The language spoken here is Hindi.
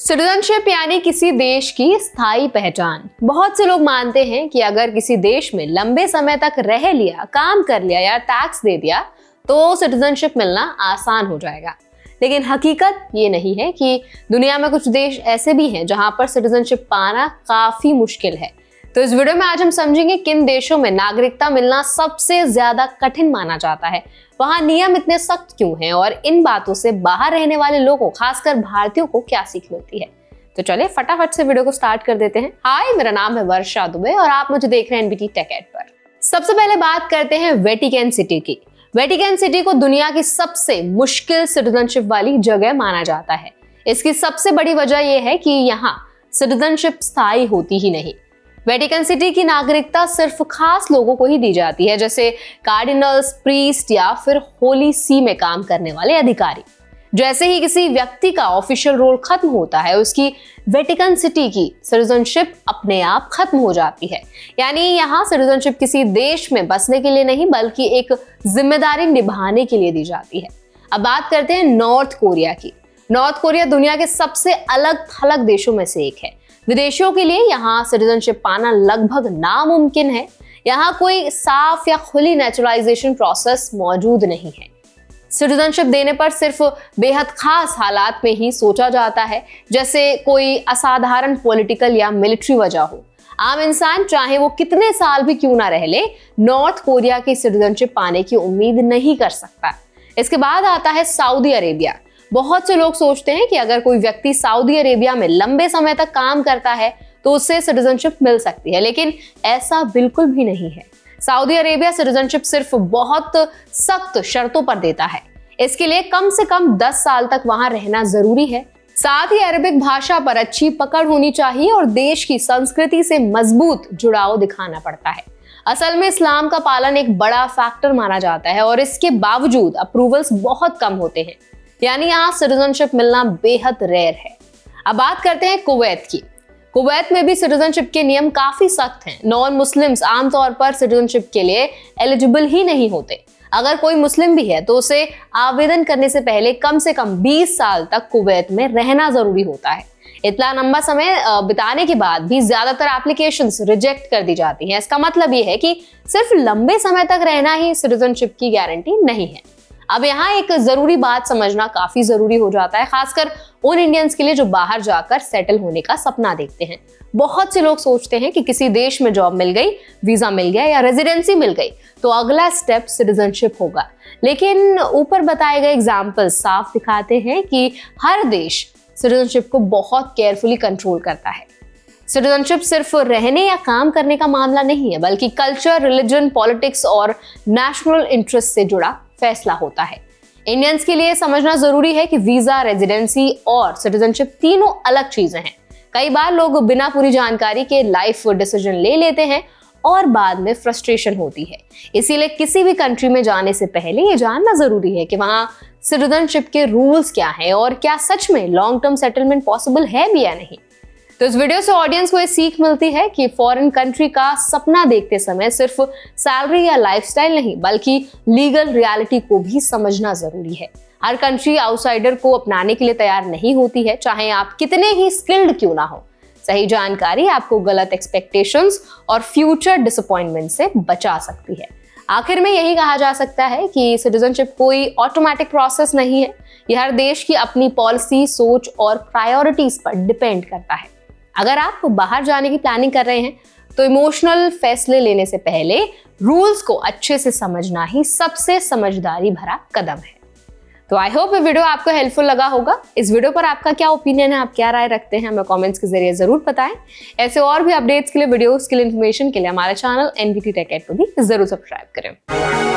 सिटीजनशिप यानी किसी देश की स्थायी पहचान। बहुत से लोग मानते हैं कि अगर किसी देश में लंबे समय तक रह लिया, काम कर लिया या टैक्स दे दिया तो सिटीजनशिप मिलना आसान हो जाएगा। लेकिन हकीकत ये नहीं है कि दुनिया में कुछ देश ऐसे भी हैं जहां पर सिटीजनशिप पाना काफी मुश्किल है। तो इस वीडियो में आज हम समझेंगे किन देशों में नागरिकता मिलना सबसे ज्यादा कठिन माना जाता है, वहां नियम इतने सख्त क्यों हैं और इन बातों से बाहर रहने वाले लोगों, खासकर भारतीयों को क्या सीख मिलती है। तो चलिए फटाफट से वीडियो को स्टार्ट कर देते हैं। हाय, मेरा नाम है वर्षा दुबे और आप मुझे देख रहे हैं एनबीटी टेक एड पर। सबसे पहले बात करते हैं वेटिकन सिटी की। वेटिकन सिटी को दुनिया की सबसे मुश्किल सिटीजनशिप वाली जगह माना जाता है। इसकी सबसे बड़ी वजह यह है कि यहाँ सिटीजनशिप स्थायी होती ही नहीं। वेटिकन सिटी की नागरिकता सिर्फ खास लोगों को ही दी जाती है, जैसे कार्डिनल्स, प्रीस्ट या फिर होली सी में काम करने वाले अधिकारी। जैसे ही किसी व्यक्ति का ऑफिशियल रोल खत्म होता है, उसकी वेटिकन सिटी की सिटीजनशिप अपने आप खत्म हो जाती है। यानी यहाँ सिटीजनशिप किसी देश में बसने के लिए नहीं, बल्कि एक जिम्मेदारी निभाने के लिए दी जाती है। अब बात करते हैं नॉर्थ कोरिया की। नॉर्थ कोरिया दुनिया के सबसे अलग थलग देशों में से एक है। विदेशियों के लिए यहाँ सिटीजनशिप पाना लगभग नामुमकिन है। यहाँ कोई साफ या खुली नेचुरलाइजेशन प्रोसेस मौजूद नहीं है। सिटीजनशिप देने पर सिर्फ बेहद खास हालात में ही सोचा जाता है, जैसे कोई असाधारण पॉलिटिकल या मिलिट्री वजह हो। आम इंसान चाहे वो कितने साल भी क्यों ना रह ले, नॉर्थ कोरिया की सिटीजनशिप पाने की उम्मीद नहीं कर सकता। इसके बाद आता है सऊदी अरेबिया। बहुत से लोग सोचते हैं कि अगर कोई व्यक्ति सऊदी अरेबिया में लंबे समय तक काम करता है तो उससे सिटीजनशिप मिल सकती है, लेकिन ऐसा बिल्कुल भी नहीं है। सऊदी अरेबिया सिटीजनशिप सिर्फ बहुत सख्त शर्तों पर देता है। इसके लिए कम से कम 10 साल तक वहां रहना जरूरी है। साथ ही अरबिक भाषा पर अच्छी पकड़ होनी चाहिए और देश की संस्कृति से मजबूत जुड़ाव दिखाना पड़ता है। असल में इस्लाम का पालन एक बड़ा फैक्टर माना जाता है और इसके बावजूद अप्रूवल्स बहुत कम होते हैं। यानी यहाँ सिटीजनशिप मिलना बेहद रेयर है। अब बात करते हैं कुवैत की। कुवैत में भी सिटीजनशिप के नियम काफी सख्त हैं। नॉन मुस्लिम्स आमतौर पर सिटीजनशिप के लिए एलिजिबल ही नहीं होते। अगर कोई मुस्लिम भी है तो उसे आवेदन करने से पहले कम से कम 20 साल तक कुवैत में रहना जरूरी होता है। इतना लंबा समय बिताने के बाद भी ज्यादातर एप्लीकेशंस रिजेक्ट कर दी जाती हैं। इसका मतलब ये है कि सिर्फ लंबे समय तक रहना ही सिटीजनशिप की गारंटी नहीं है। अब यहाँ एक जरूरी बात समझना काफी जरूरी हो जाता है, खासकर उन इंडियंस के लिए जो बाहर जाकर सेटल होने का सपना देखते हैं। बहुत से लोग सोचते हैं कि किसी देश में जॉब मिल गई, वीजा मिल गया या रेजिडेंसी मिल गई तो अगला स्टेप सिटीजनशिप होगा। लेकिन ऊपर बताए गए एग्जाम्पल साफ दिखाते हैं कि हर देश सिटीजनशिप को बहुत केयरफुली कंट्रोल करता है। सिटीजनशिप सिर्फ रहने या काम करने का मामला नहीं है, बल्कि कल्चर, रिलीजन, पॉलिटिक्स और नेशनल इंटरेस्ट से जुड़ा फैसला होता है। इंडियंस के लिए समझना जरूरी है कि वीजा, रेजिडेंसी और सिटीजनशिप तीनों अलग चीजें हैं। कई बार लोग बिना पूरी जानकारी के लाइफ डिसीजन ले लेते हैं और बाद में फ्रस्ट्रेशन होती है। इसीलिए किसी भी कंट्री में जाने से पहले ये जानना जरूरी है कि वहां सिटीजनशिप के रूल्स क्या हैं और क्या सच में लॉन्ग टर्म सेटलमेंट पॉसिबल है भी या नहीं। तो इस वीडियो से ऑडियंस को ये सीख मिलती है कि फॉरेन कंट्री का सपना देखते समय सिर्फ सैलरी या लाइफस्टाइल नहीं, बल्कि लीगल रियलिटी को भी समझना जरूरी है। हर कंट्री आउटसाइडर को अपनाने के लिए तैयार नहीं होती है, चाहे आप कितने ही स्किल्ड क्यों ना हो। सही जानकारी आपको गलत एक्सपेक्टेशंस और फ्यूचर डिसअपॉइंटमेंट से बचा सकती है। आखिर में यही कहा जा सकता है कि सिटीजनशिप कोई ऑटोमेटिक प्रोसेस नहीं है। यह हर देश की अपनी पॉलिसी, सोच और प्रायोरिटीज पर डिपेंड करता है। अगर आप बाहर जाने की प्लानिंग कर रहे हैं तो इमोशनल फैसले लेने से पहले रूल्स को अच्छे से समझना ही सबसे समझदारी भरा कदम है। तो आई होप ये वीडियो आपको हेल्पफुल लगा होगा। इस वीडियो पर आपका क्या ओपिनियन है, आप क्या राय रखते हैं, हमें कमेंट्स के जरिए जरूर बताएं। ऐसे और भी अपडेट्स के लिए, वीडियोस के लिए, इन्फॉर्मेशन के लिए हमारे चैनल एनबीटी टेक एड को भी जरूर सब्सक्राइब करें।